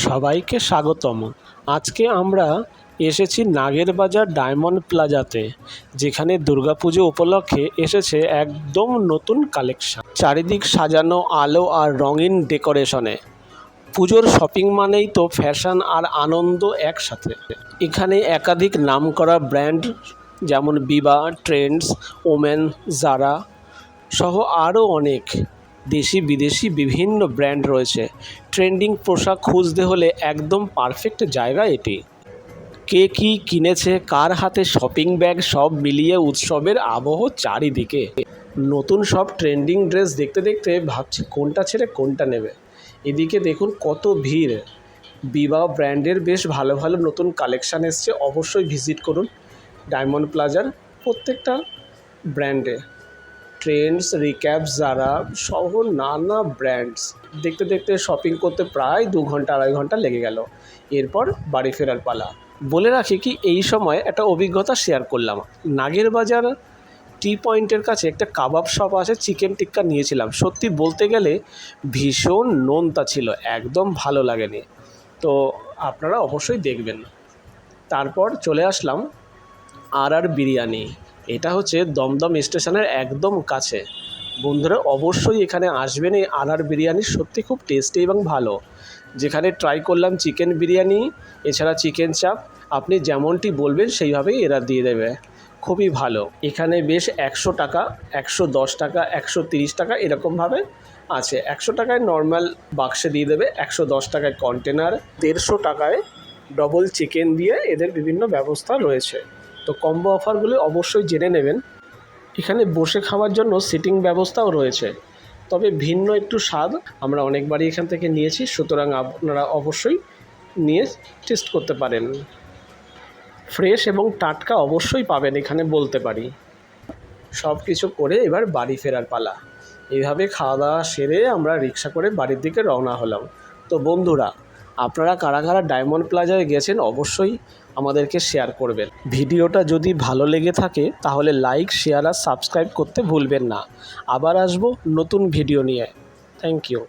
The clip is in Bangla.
সবাইকে স্বাগতম। আজকে আমরা এসেছি নাগেরবাজার ডায়মন্ড প্লাজাতে, যেখানে দুর্গাপুজো উপলক্ষে এসেছে একদম নতুন কালেকশন। চারিদিক সাজানো আলো আর রঙিন ডেকোরেশনে। পুজোর শপিং মানেই তো ফ্যাশন আর আনন্দ একসাথে। এখানে একাধিক নামকরা ব্র্যান্ড যেমন বিবা, ট্রেন্ডস, ওমেন, জারা সহ আরও অনেক দেশি বিদেশি বিভিন্ন ব্র্যান্ড রয়েছে। ট্রেন্ডিং পোশাক খুঁজতে হলে একদম পারফেক্ট জায়গা এটি। কে কী কিনেছে, কার হাতে শপিং ব্যাগ, সব মিলিয়ে উৎসবের আবহ চারিদিকে। নতুন সব ট্রেন্ডিং ড্রেস দেখতে দেখতে ভাবছি কোনটা ছেড়ে কোনটা নেবে। এদিকে দেখুন কত ভিড়। বিবা ব্র্যান্ডের বেশ ভালো ভালো নতুন কালেকশান এসছে, অবশ্যই ভিজিট করুন ডায়মন্ড প্লাজার প্রত্যেকটা ব্র্যান্ডে। ট্রেন্ডস, রিক্যাপ, জারা সহ নানা ব্র্যান্ডস দেখতে দেখতে শপিং করতে প্রায় 2 ঘন্টা 2.5 ঘন্টা লেগে গেল। এরপর বাড়ি ফেরার পালা। বলে রাখি কি, এই সময় একটা অভিজ্ঞতা শেয়ার করলাম। নাগেরবাজার টি পয়েন্টের কাছে একটা কাবাব শপ আছে, চিকেন টিক্কা নিয়েছিলাম। সত্যি বলতে গেলে ভীষণ নোনতা ছিল, একদম ভালো লাগেনি। তো আপনারা অবশ্যই দেখবেন। তারপর চলে আসলাম আর বিরিয়ানি। এটা হচ্ছে দমদম স্টেশনের একদম কাছে। বন্ধুরা অবশ্যই এখানে আসবেন। এই আর বিরিয়ানি সত্যি খুব টেস্টি এবং ভালো। যেখানে ট্রাই করলাম চিকেন বিরিয়ানি, এছাড়া চিকেন চাপ। আপনি যেমনটি বলবেন সেইভাবেই এরা দিয়ে দেবে, খুবই ভালো। এখানে বেশ 100 টাকা, 110 টাকা, 130 টাকা এরকমভাবে আছে। 100 টাকায় নর্মাল বাক্সে দিয়ে দেবে, 110 টাকায় কন্টেনার, 150 টাকায় ডবল চিকেন দিয়ে এদের বিভিন্ন ব্যবস্থা রয়েছে। তো কম্বো অফারগুলি অবশ্যই জেনে নেবেন। এখানে বসে খাওয়ার জন্য সিটিং ব্যবস্থাও রয়েছে, তবে ভিন্ন একটু স্বাদ। আমরা অনেকবারই এখান থেকে নিয়েছি, সুতরাং আপনারা অবশ্যই নিয়ে টেস্ট করতে পারেন। ফ্রেশ এবং টাটকা অবশ্যই পাবেন এখানে, বলতে পারি। সব কিছু করে এবার বাড়ি ফেরার পালা। এইভাবে খাওয়া দাওয়া সেরে আমরা রিক্সা করে বাড়ির দিকে রওনা হলাম। তো বন্ধুরা, আপনারা কারা কারা ডায়মন্ড প্লাজায় গেছেন অবশ্যই আমাদেরকে শেয়ার করবেন। ভিডিওটা যদি ভালো লেগে থাকে তাহলে লাইক, শেয়ার আর সাবস্ক্রাইব করতে ভুলবেন না। আবার আসবো নতুন ভিডিও নিয়ে। Thank you.